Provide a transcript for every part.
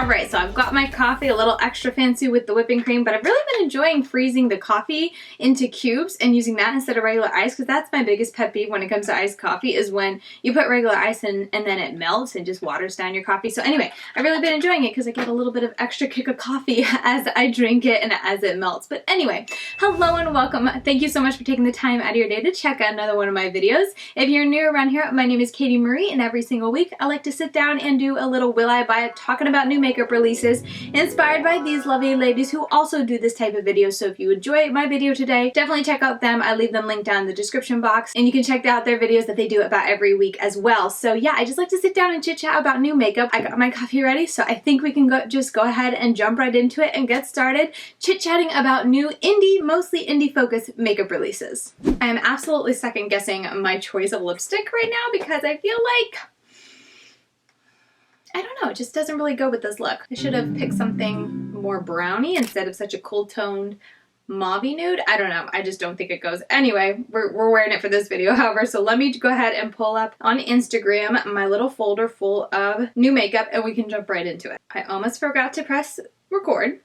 Alright, so I've got my coffee, a little extra fancy with the whipping cream, but I've really been enjoying freezing the coffee into cubes and using that instead of regular ice, because that's my biggest pet peeve when it comes to iced coffee, is when you put regular ice in and then it melts and just waters down your coffee. So anyway, I've really been enjoying it because I get a little bit of extra kick of coffee as I drink it and as it melts. But anyway, hello and welcome. Thank you so much for taking the time out of your day to check out another one of my videos. If you're new around here, my name is Katie Marie, and every single week I like to sit down and do a little Will I Buy It, talking about new makeup releases inspired by these lovely ladies who also do this type of video. So if you enjoy my video today, definitely check out them. I leave them linked down in the description box, and you can check out their videos that they do about every week as well. So yeah, I just like to sit down and chit chat about new makeup. I got my coffee ready, so I think we can just go ahead and jump right into it and get started chit chatting about new indie, mostly indie focused makeup releases. I am absolutely second guessing my choice of lipstick right now because I feel like, I don't know, it just doesn't really go with this look. I should have picked something more browny instead of such a cool toned mauvey nude. I don't know, I just don't think it goes. Anyway, we're wearing it for this video, however, so let me go ahead and pull up on Instagram my little folder full of new makeup and we can jump right into it. I almost forgot to press record.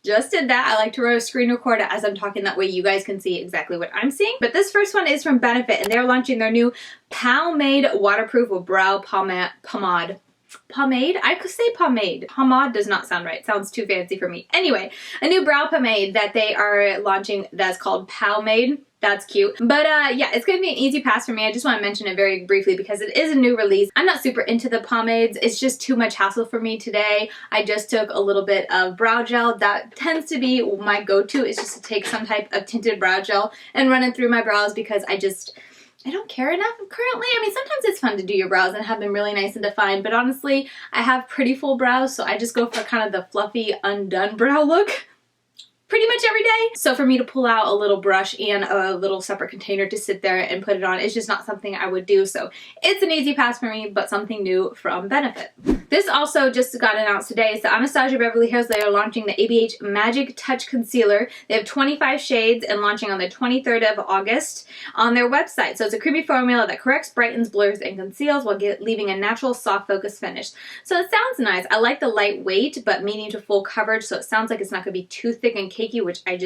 Just did that. I like to screen record it as I'm talking, that way you guys can see exactly what I'm seeing. But this first one is from Benefit, and they're launching their new Pomade Waterproof Brow Pomade. Pomade? I could say pomade. Pomade does not sound right. Sounds too fancy for me. Anyway, a new brow pomade that they are launching that's called Pomade. That's cute. But yeah, it's going to be an easy pass for me. I just want to mention it very briefly because it is a new release. I'm not super into the pomades. It's just too much hassle for me today. I just took a little bit of brow gel. That tends to be my go-to, is just to take some type of tinted brow gel and run it through my brows because I don't care enough currently. I mean, sometimes it's fun to do your brows and have them really nice and defined, but honestly, I have pretty full brows, so I just go for kind of the fluffy, undone brow look pretty much every day. So for me to pull out a little brush and a little separate container to sit there and put it on, it's just not something I would do. So it's an easy pass for me, but something new from Benefit. This also just got announced today. It's the Anastasia Beverly Hills. They are launching the ABH Magic Touch Concealer. They have 25 shades and launching on the 23rd of August on their website. So it's a creamy formula that corrects, brightens, blurs, and conceals while leaving a natural soft focus finish. So it sounds nice. I like the lightweight but medium to full coverage, so it sounds like it's not going to be too thick and cakey, which I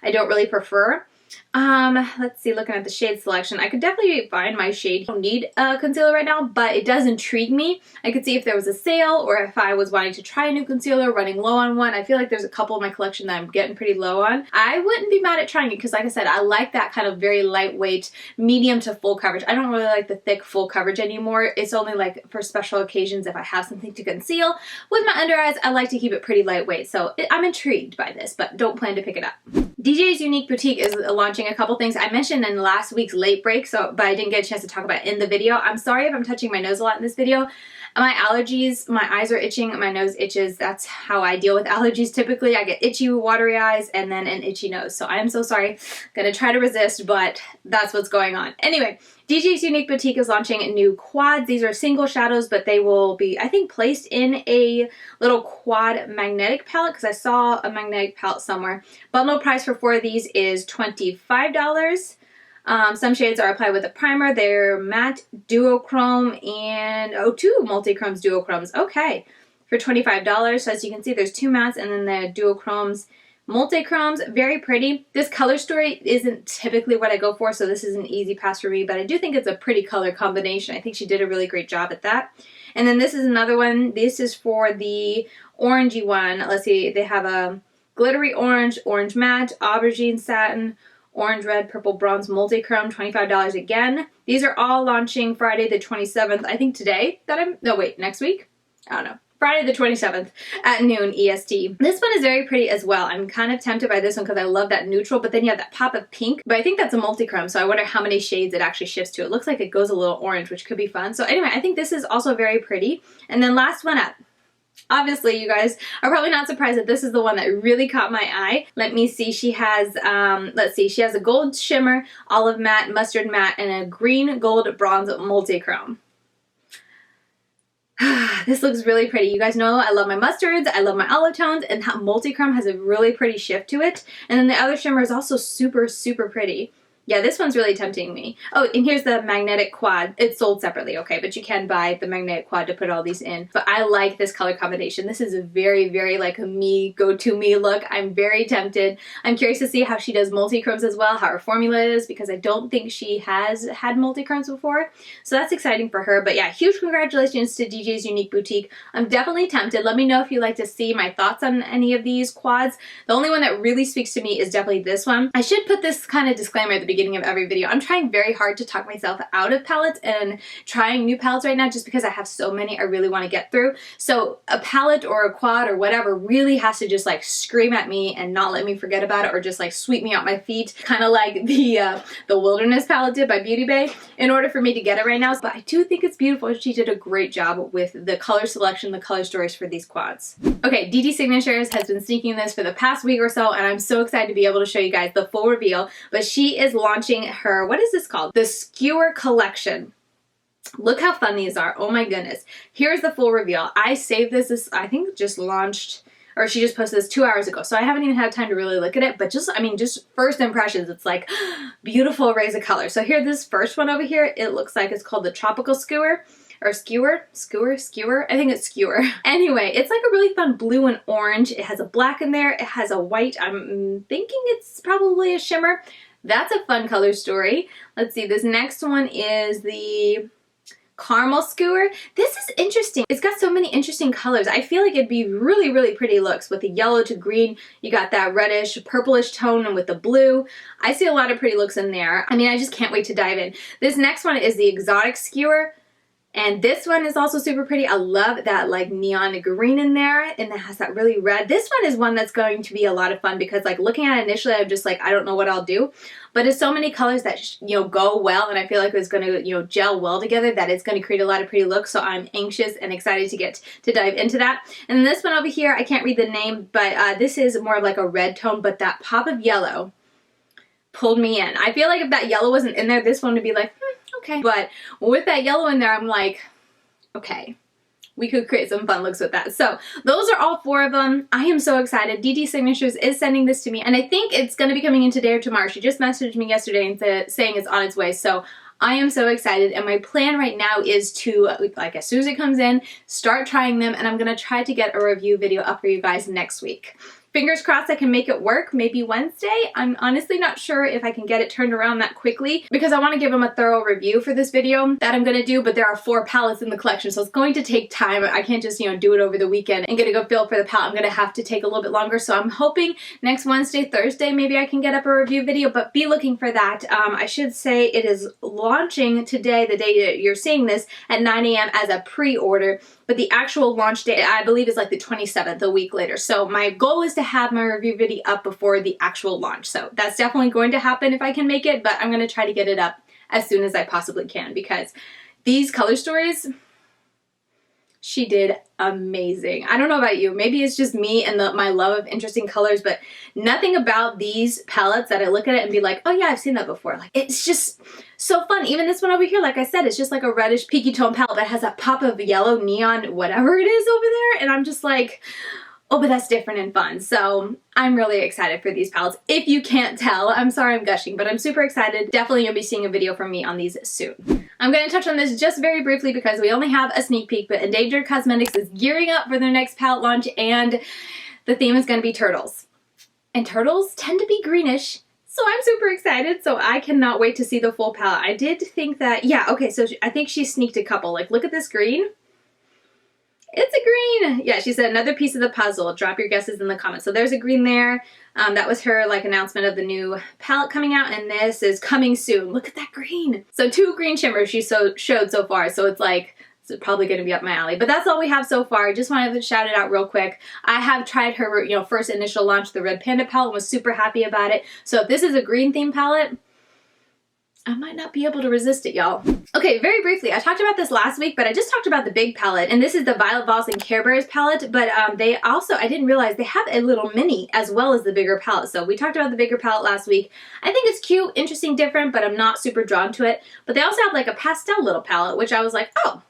don't really prefer. Let's see, looking at the shade selection, I could definitely find my shade. I don't need a concealer right now, but it does intrigue me. I could see if there was a sale or if I was wanting to try a new concealer, running low on one. I feel like there's a couple in my collection that I'm getting pretty low on. I wouldn't be mad at trying it because, like I said, I like that kind of very lightweight, medium to full coverage. I don't really like the thick full coverage anymore. It's only like for special occasions if I have something to conceal. With my under eyes, I like to keep it pretty lightweight, so I'm intrigued by this, but don't plan to pick it up. DJ's Unique Boutique is launching a couple things I mentioned in last week's late break, but I didn't get a chance to talk about it in the video. I'm sorry if I'm touching my nose a lot in this video. My allergies, my eyes are itching, my nose itches. That's how I deal with allergies typically. I get itchy, watery eyes, and then an itchy nose. So I am so sorry. Gonna try to resist, but that's what's going on. Anyway, DJ's Unique Boutique is launching new quads. These are single shadows, but they will be, I think, placed in a little quad magnetic palette because I saw a magnetic palette somewhere. Bundle price for 4 of these is $25. Some shades are applied with a primer. They're matte, duochrome, and 2 multi-chromes duochromes. Okay, for $25. So as you can see, there's 2 mattes and then the duochromes. Multi-chromes, very pretty. This color story isn't typically what I go for, so this is an easy pass for me, but I do think it's a pretty color combination. I think she did a really great job at that. And then this is another one. This is for the orangey one. Let's see, they have a glittery orange, orange matte, aubergine satin, orange, red, purple, bronze, multi-chrome, $25 again. These are all launching Friday the 27th. I think today next week? I don't know. Friday the 27th at noon EST. This one is very pretty as well. I'm kind of tempted by this one because I love that neutral, but then you have that pop of pink. But I think that's a multi-chrome, so I wonder how many shades it actually shifts to. It looks like it goes a little orange, which could be fun. So anyway, I think this is also very pretty. And then last one up. Obviously, you guys are probably not surprised that this is the one that really caught my eye. Let me see. She has, let's see, she has a gold shimmer, olive matte, mustard matte, and a green gold bronze multi-chrome. This looks really pretty. You guys know I love my mustards, I love my olive tones, and that multi-chrome has a really pretty shift to it. And then the other shimmer is also super, super pretty. Yeah, this one's really tempting me. Oh, and here's the magnetic quad. It's sold separately, okay, but you can buy the magnetic quad to put all these in. But I like this color combination. This is a very, very like a me, go-to me look. I'm very tempted. I'm curious to see how she does multi-chromes as well, how her formula is, because I don't think she has had multi-chromes before. So that's exciting for her. But yeah, huge congratulations to DJ's Unique Boutique. I'm definitely tempted. Let me know if you'd like to see my thoughts on any of these quads. The only one that really speaks to me is definitely this one. I should put this kind of disclaimer at the beginning of every video. I'm trying very hard to talk myself out of palettes and trying new palettes right now just because I have so many I really want to get through. So a palette or a quad or whatever really has to just like scream at me and not let me forget about it, or just like sweep me out my feet, kind of like the Wilderness palette did by Beauty Bay, in order for me to get it right now. But I do think it's beautiful. She did a great job with the color selection, the color stories for these quads. Okay, DeDe Signatures has been sneaking this for the past week or so, and I'm so excited to be able to show you guys the full reveal. But she is launching her, what is this called? The Skewer Collection. Look how fun these are. Oh my goodness. Here's the full reveal. I saved this, I think just launched, or she just posted this 2 hours ago, so I haven't even had time to really look at it, but just, I mean, just first impressions, it's like beautiful arrays of color. So here, this first one over here, it looks like it's called the Tropical Skewer. Or skewer? I think it's skewer. Anyway, it's like a really fun blue and orange. It has a black in there. It has a white. I'm thinking it's probably a shimmer. That's a fun color story. Let's see, this next one is the Caramel Skewer. This is interesting. It's got so many interesting colors. I feel like it'd be really, really pretty looks with the yellow to green. You got that reddish, purplish tone, and with the blue. I see a lot of pretty looks in there. I mean, I just can't wait to dive in. This next one is the Exotic Skewer. And this one is also super pretty. I love that like neon green in there, and it has that really red. This one is one that's going to be a lot of fun because like looking at it initially, I'm just like, I don't know what I'll do. But it's so many colors that, go well, and I feel like it's going to, gel well together, that it's going to create a lot of pretty looks. So I'm anxious and excited to get to dive into that. And then this one over here, I can't read the name, but this is more of like a red tone, but that pop of yellow pulled me in. I feel like if that yellow wasn't in there, this one would be like, okay. But with that yellow in there, I'm like, okay, we could create some fun looks with that. So those are all 4 of them. I am so excited. DeDe Signatures is sending this to me, and I think it's going to be coming in today or tomorrow. She just messaged me yesterday and saying it's on its way. So I am so excited, and my plan right now is to, like, as soon as it comes in, start trying them, and I'm going to try to get a review video up for you guys next week. Fingers crossed I can make it work, maybe Wednesday. I'm honestly not sure if I can get it turned around that quickly because I want to give them a thorough review for this video that I'm going to do, but there are 4 palettes in the collection, so it's going to take time. I can't just, do it over the weekend and get a good feel for the palette. I'm going to have to take a little bit longer, so I'm hoping next Wednesday, Thursday, maybe I can get up a review video, but be looking for that. I should say it is launching today, the day that you're seeing this, at 9 a.m. as a pre-order. But the actual launch date, I believe, is like the 27th, a week later. So my goal is to have my review video up before the actual launch. So that's definitely going to happen if I can make it, but I'm going to try to get it up as soon as I possibly can because these color stories, she did amazing. I don't know about you. Maybe it's just me and my love of interesting colors, but nothing about these palettes that I look at it and be like, oh yeah, I've seen that before. Like, it's just so fun. Even this one over here, like I said, it's just like a reddish peaky tone palette, but it has a pop of yellow neon, whatever it is over there. And I'm just like, oh, but that's different and fun. So I'm really excited for these palettes. If you can't tell, I'm sorry I'm gushing, but I'm super excited. Definitely you'll be seeing a video from me on these soon. I'm going to touch on this just very briefly because we only have a sneak peek, but Endangered Cosmetics is gearing up for their next palette launch, and the theme is going to be turtles. And turtles tend to be greenish, so I'm super excited. So I cannot wait to see the full palette. I did think that, yeah, okay, so I think she sneaked a couple. Like, look at this green. It's a green. Yeah, she said another piece of the puzzle. Drop your guesses in the comments. So there's a green there. That was her like announcement of the new palette coming out, and this is coming soon. Look at that green. So 2 green shimmers she showed so far. So it's like, it's probably going to be up my alley. But that's all we have so far. I just wanted to shout it out real quick. I have tried her, first initial launch, the Red Panda palette, and was super happy about it. So if this is a green theme palette, I might not be able to resist it, y'all. Okay, very briefly, I talked about this last week, but I just talked about the big palette, and this is the Violet Voss and Care Bears palette, but they also, I didn't realize, they have a little mini as well as the bigger palette. So we talked about the bigger palette last week. I think it's cute, interesting, different, but I'm not super drawn to it. But they also have like a pastel little palette, which I was like, oh,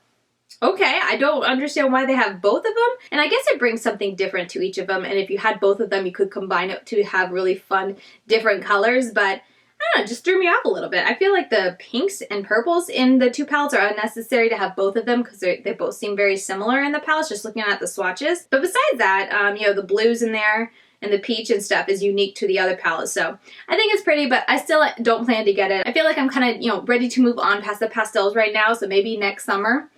okay, I don't understand why they have both of them. And I guess it brings something different to each of them, and if you had both of them, you could combine it to have really fun, different colors, but I don't know, just threw me off a little bit. I feel like the pinks and purples in the two palettes are unnecessary to have both of them because they both seem very similar in the palettes, just looking at the swatches. But besides that, you know, the blues in there and the peach and stuff is unique to the other palettes. So I think it's pretty, but I still don't plan to get it. I feel like I'm kind of, you know, ready to move on past the pastels right now. So maybe next summer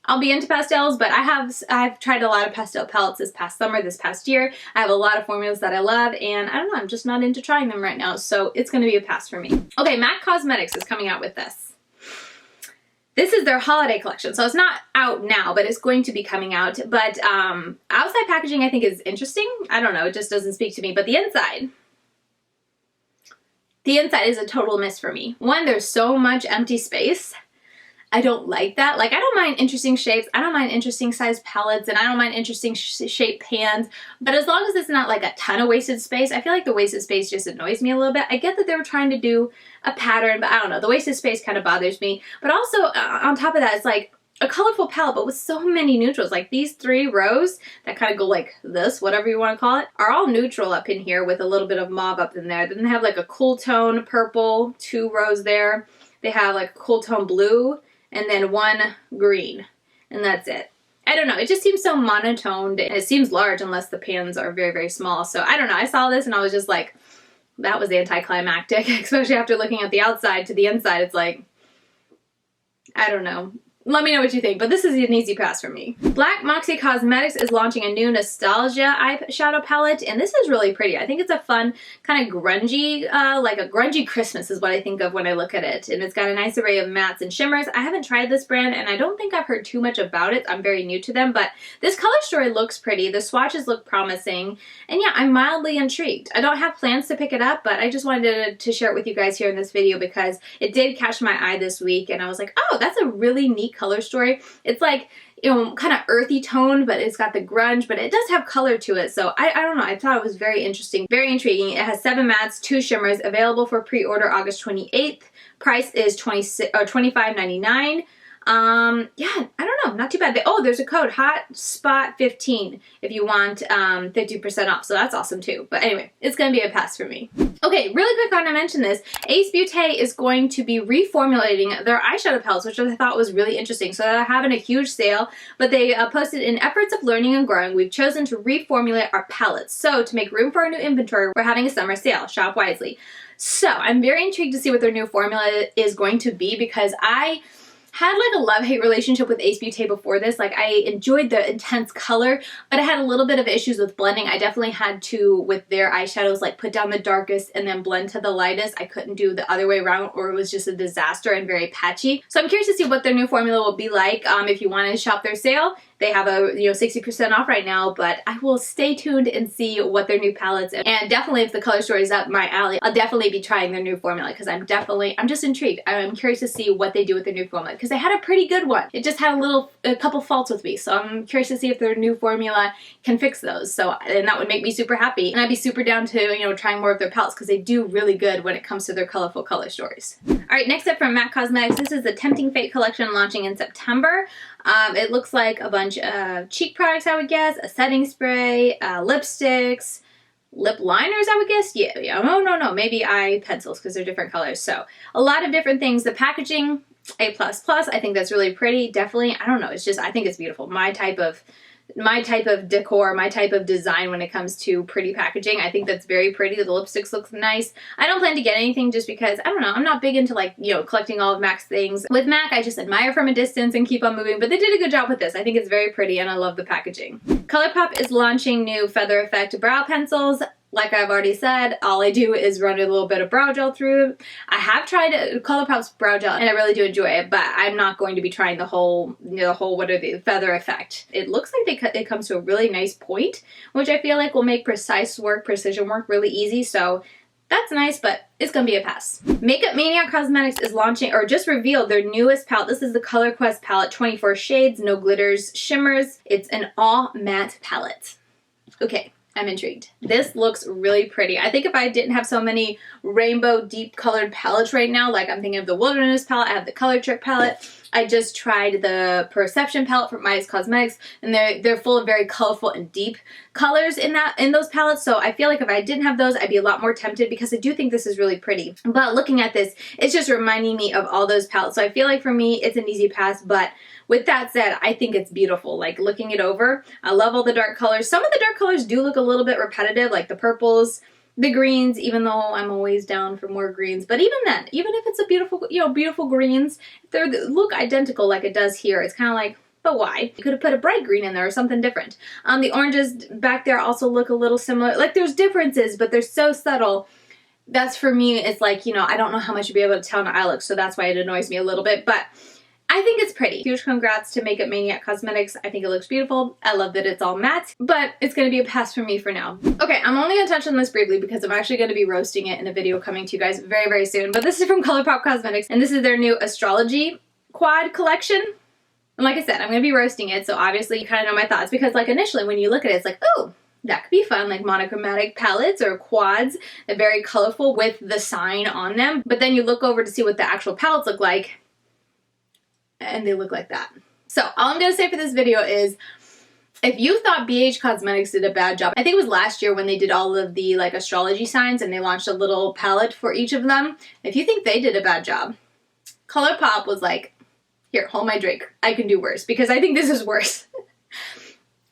I'll be into pastels, but I've tried a lot of pastel palettes this past summer, this past year. I have a lot of formulas that I love, and I don't know, I'm just not into trying them right now, so it's going to be a pass for me. Okay, MAC Cosmetics is coming out with this. This is their holiday collection, so it's not out now, but it's going to be coming out. But outside packaging I think is interesting. I don't know, it just doesn't speak to me, but the inside is a total miss for me. One, there's so much empty space. I don't like that. Like, I don't mind interesting shapes, I don't mind interesting sized palettes, and I don't mind interesting shaped pans, but as long as it's not like a ton of wasted space. I feel like the wasted space just annoys me a little bit. I get that they were trying to do a pattern, but I don't know, the wasted space kind of bothers me. But also, on top of that, it's like a colorful palette, but with so many neutrals. Like, these 3 rows that kind of go like this, whatever you want to call it, are all neutral up in here with a little bit of mauve up in there. Then they have like a cool tone purple, 2 rows there. They have like a cool tone blue, and then 1 green, and that's it. I don't know, it just seems so monotoned, and it seems large unless the pans are very, very small. So I don't know, I saw this and I was just like, that was anticlimactic, especially after looking at the outside to the inside. It's like, I don't know. Let me know what you think, but this is an easy pass for me. Black Moxy Cosmetics is launching a new Anastasia eyeshadow palette, and this is really pretty. I think it's a fun, kind of grungy, like a grungy Christmas is what I think of when I look at it. And it's got a nice array of mattes and shimmers. I haven't tried this brand, and I don't think I've heard too much about it. I'm very new to them, but this color story looks pretty. The swatches look promising, and yeah, I'm mildly intrigued. I don't have plans to pick it up, but I just wanted to share it with you guys here in this video because it did catch my eye this week, and I was like, oh, that's a really neat color story. It's like, you know, kind of earthy toned, but it's got the grunge, but it does have color to it. So I don't know, I thought it was very interesting, very intriguing. It has 7 mattes, 2 shimmers, available for pre-order August 28th. Price is $25.99. Yeah, I don't know, not too bad. Oh, there's a code, HOTSPOT15, if you want 50% off, so that's awesome too. But anyway, it's gonna be a pass for me. Okay, really quick on to mention this, Ace Beaute is going to be reformulating their eyeshadow palettes, which I thought was really interesting. So they're having a huge sale, but they posted, in efforts of learning and growing, we've chosen to reformulate our palettes. So to make room for our new inventory, we're having a summer sale. Shop wisely. So I'm very intrigued to see what their new formula is going to be, because I had like a love-hate relationship with Ace Beaute before this. Like, I enjoyed the intense color, but I had a little bit of issues with blending. I definitely had to, with their eyeshadows, like put down the darkest and then blend to the lightest. I couldn't do the other way around, or it was just a disaster and very patchy. So I'm curious to see what their new formula will be like. If you want to shop their sale, they have a 60% off right now, but I will stay tuned and see what their new palettes, and definitely if the color story is up my alley, I'll definitely be trying their new formula, because I'm just intrigued. I'm curious to see what they do with their new formula, because they had a pretty good one. It just had a couple faults with me, so I'm curious to see if their new formula can fix those. So, and that would make me super happy, and I'd be super down to, trying more of their palettes, because they do really good when it comes to their colorful color stories. Alright, next up from MAC Cosmetics, this is the Tempting Fate collection launching in September. It looks like a bunch of cheek products, I would guess, a setting spray, lipsticks, lip liners, I would guess. Yeah, no, maybe eye pencils, because they're different colors. So a lot of different things. The packaging, A++, I think that's really pretty. Definitely, I don't know, it's just, I think it's beautiful. My type of decor, my type of design when it comes to pretty packaging. I think that's very pretty. The lipsticks look nice. I don't plan to get anything just because, I don't know, I'm not big into like, collecting all of MAC's things. With MAC, I just admire from a distance and keep on moving, but they did a good job with this. I think it's very pretty and I love the packaging. Colourpop is launching new Feather Effect brow pencils. Like I've already said, all I do is run a little bit of brow gel through it. I have tried Colourpop's brow gel, and I really do enjoy it, but I'm not going to be trying the whole Feather Effect. It looks like it comes to a really nice point, which I feel like will make precision work really easy, so that's nice, but it's gonna be a pass. Makeup Maniac Cosmetics is launching, or just revealed, their newest palette. This is the Color Quest palette, 24 shades, no glitters, shimmers. It's an all matte palette. Okay. I'm intrigued. This looks really pretty. I think if I didn't have so many rainbow deep colored palettes right now, like I'm thinking of the Wilderness palette, I have the Color Trick palette. I just tried the Perception palette from Endangered Cosmetics, and they're full of very colorful and deep colors in those palettes. So I feel like if I didn't have those, I'd be a lot more tempted because I do think this is really pretty. But looking at this, it's just reminding me of all those palettes. So I feel like for me, it's an easy pass. But with that said, I think it's beautiful. Like looking it over, I love all the dark colors. Some of the dark colors do look a little bit repetitive, like the purples, the greens, even though I'm always down for more greens. But even then, even if it's a beautiful, beautiful greens, if they look identical like it does here, it's kind of like, but why? You could have put a bright green in there or something different. The oranges back there also look a little similar. Like there's differences, but they're so subtle. That's for me, it's like, I don't know how much you'll be able to tell in eye look, so that's why it annoys me a little bit. But I think it's pretty. Huge congrats to Makeup Maniac Cosmetics. I think it looks beautiful. I love that it's all matte, but it's going to be a pass for me for now. Okay, I'm only going to touch on this briefly because I'm actually going to be roasting it in a video coming to you guys very, very soon. But this is from Colourpop Cosmetics, and this is their new Astrology Quad collection. And like I said, I'm going to be roasting it, so obviously you kind of know my thoughts because like initially when you look at it, it's like, oh, that could be fun, like monochromatic palettes or quads. They're very colorful with the sign on them. But then you look over to see what the actual palettes look like, and they look like that. So all I'm going to say for this video is, if you thought BH Cosmetics did a bad job, I think it was last year when they did all of the like astrology signs and they launched a little palette for each of them. If you think they did a bad job, Colourpop was like, here, hold my drink. I can do worse, because I think this is worse.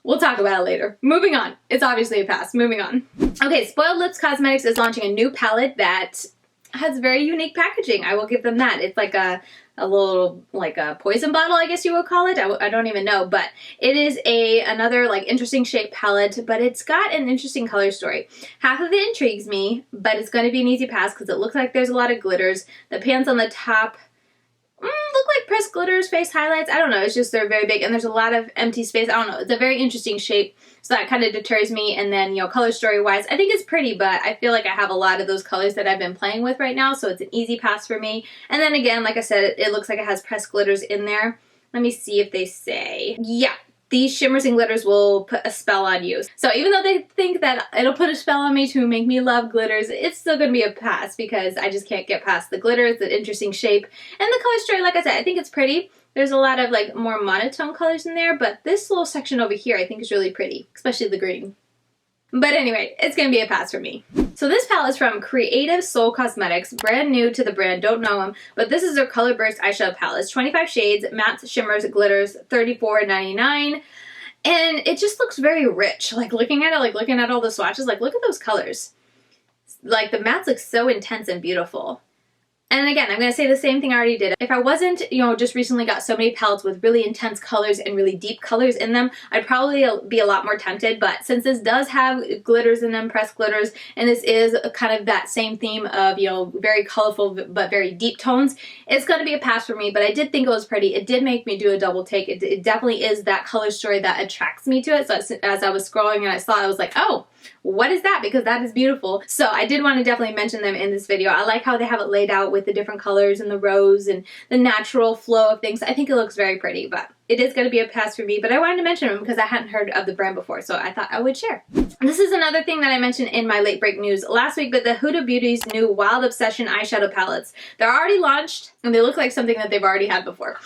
We'll talk about it later. Moving on. It's obviously a pass. Moving on. Okay, Spoiled Lips Cosmetics is launching a new palette that has very unique packaging. I will give them that. It's like a little, like a poison bottle, I guess you would call it. I don't even know, but it is another like interesting shaped palette, but it's got an interesting color story. Half of it intrigues me, but it's going to be an easy pass because it looks like there's a lot of glitters. The pans on the top look like pressed glitters, face highlights. I don't know. It's just they're very big and there's a lot of empty space. I don't know. It's a very interesting shape. So that kind of deters me. And then, color story wise, I think it's pretty, but I feel like I have a lot of those colors that I've been playing with right now. So it's an easy pass for me. And then again, like I said, it looks like it has pressed glitters in there. Let me see if they say, yeah. These shimmers and glitters will put a spell on you. So even though they think that it'll put a spell on me to make me love glitters, it's still going to be a pass because I just can't get past the glitters, the interesting shape. And the color story, like I said, I think it's pretty. There's a lot of like more monotone colors in there, but this little section over here I think is really pretty, especially the green. But anyway, it's going to be a pass for me. So this palette is from Creative Soul Cosmetics, brand new to the brand, don't know them, but this is their Color Burst eyeshadow palette. It's 25 shades, matte, shimmers, glitters, $34.99. And it just looks very rich. Like looking at it, like looking at all the swatches, like look at those colors. Like the mattes look so intense and beautiful. And again, I'm going to say the same thing I already did. If I wasn't, just recently got so many palettes with really intense colors and really deep colors in them, I'd probably be a lot more tempted. But since this does have glitters in them, pressed glitters, and this is kind of that same theme of, very colorful but very deep tones, it's going to be a pass for me. But I did think it was pretty. It did make me do a double take. It definitely is that color story that attracts me to it. So as I was scrolling and I saw it, I was like, oh, what is that? Because that is beautiful. So I did want to definitely mention them in this video. I like how they have it laid out with the different colors and the rose and the natural flow of things. I think it looks very pretty, but it is going to be a pass for me. But I wanted to mention them because I hadn't heard of the brand before, so I thought I would share. This is another thing that I mentioned in my late break news last week, but the Huda Beauty's new Wild Obsession eyeshadow palettes. They're already launched and they look like something that they've already had before.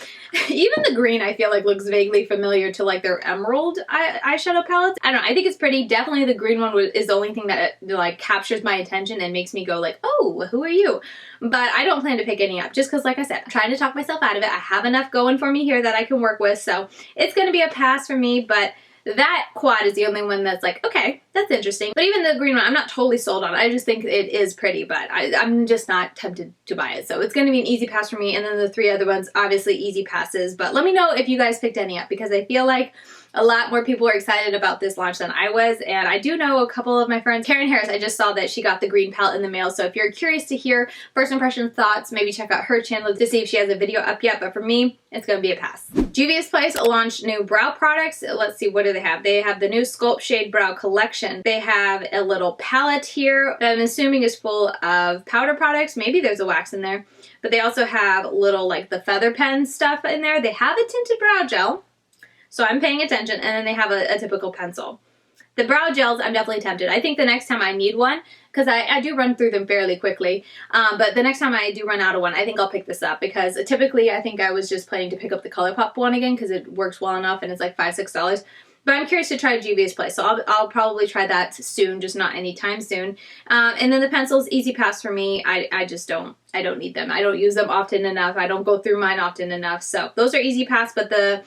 Even the green I feel like looks vaguely familiar to like their emerald eyeshadow palettes. I don't know, I think it's pretty. Definitely the green one is the only thing that like captures my attention and makes me go like, oh, who are you? But I don't plan to pick any up just because, like I said, I'm trying to talk myself out of it. I have enough going for me here that I can work with, so it's going to be a pass for me. But that quad is the only one that's like, okay, that's interesting. But even the green one, I'm not totally sold on. I just think it is pretty, but I'm just not tempted to buy it. So it's going to be an easy pass for me. And then the three other ones, obviously easy passes. But let me know if you guys picked any up because I feel like a lot more people are excited about this launch than I was, and I do know a couple of my friends. Karen Harris, I just saw that she got the green palette in the mail, so if you're curious to hear first impression thoughts, maybe check out her channel to see if she has a video up yet, but for me, it's going to be a pass. Juvia's Place launched new brow products. Let's see, what do they have? They have the new Sculpt Shade Brow Collection. They have a little palette here that I'm assuming is full of powder products. Maybe there's a wax in there, but they also have little like the feather pen stuff in there. They have a tinted brow gel, so I'm paying attention, and then they have a typical pencil. The brow gels, I'm definitely tempted. I think the next time I need one, because I do run through them fairly quickly, but the next time I do run out of one, I think I'll pick this up, because typically I think I was just planning to pick up the Colourpop one again because it works well enough and it's like $5, $6. But I'm curious to try Juvia's Place, so I'll probably try that soon, just not anytime soon. And then the pencils, easy pass for me. I just don't need them. I don't use them often enough. I don't go through mine often enough. So those are easy pass, but the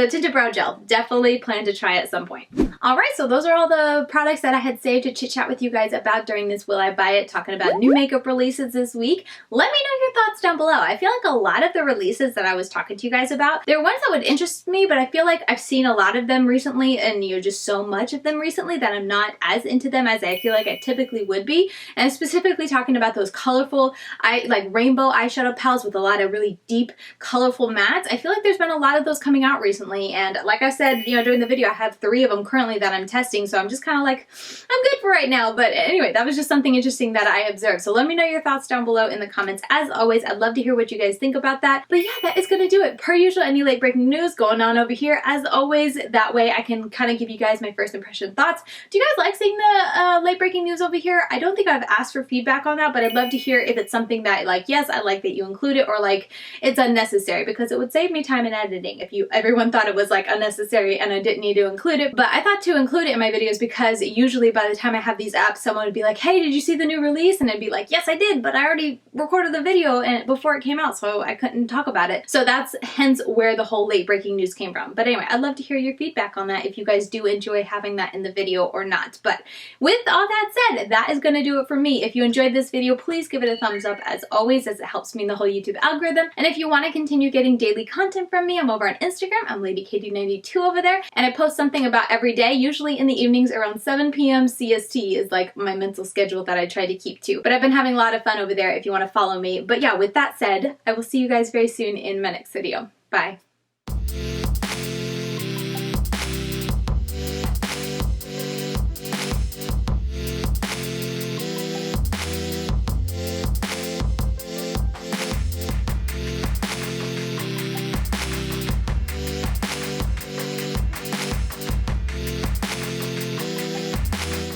tinted brow gel, definitely plan to try at some point. Alright, so those are all the products that I had saved to chit chat with you guys about during this Will I Buy It, talking about new makeup releases this week. Let me know your thoughts down below. I feel like a lot of the releases that I was talking to you guys about, they're ones that would interest me, but I feel like I've seen a lot of them recently, and just so much of them recently that I'm not as into them as I feel like I typically would be. And I'm specifically talking about those colorful, like rainbow eyeshadow palettes with a lot of really deep, colorful mattes. I feel like there's been a lot of those coming out recently, and like I said, during the video, I have 3 of them currently that I'm testing, so I'm just kind of like, I'm good for right now. But anyway, that was just something interesting that I observed. So let me know your thoughts down below in the comments. As always, I'd love to hear what you guys think about that. But yeah, that is gonna do it. Per usual, any late breaking news going on over here, as always, that way I can kind of give you guys my first impression thoughts. Do you guys like seeing the late breaking news over here? I don't think I've asked for feedback on that, but I'd love to hear if it's something that, like, yes, I like that you include it, or like it's unnecessary, because it would save me time in editing if everyone thought it was like unnecessary and I didn't need to include it. But I thought to include it in my videos because usually by the time I have these apps, someone would be like, hey, did you see the new release? And I'd be like, yes, I did, but I already recorded the video and before it came out, so I couldn't talk about it. So that's hence where the whole late breaking news came from. But anyway, I'd love to hear your feedback on that, if you guys do enjoy having that in the video or not. But with all that said, that is gonna do it for me. If you enjoyed this video, please give it a thumbs up as always, as it helps me in the whole YouTube algorithm. And if you want to continue getting daily content from me, I'm over on Instagram. I'm LadyKatie92 over there, and I post something about every day, usually in the evenings around 7 p.m. CST is like my mental schedule that I try to keep to. But I've been having a lot of fun over there if you want to follow me. But yeah, with that said, I will see you guys very soon in my next video. Bye.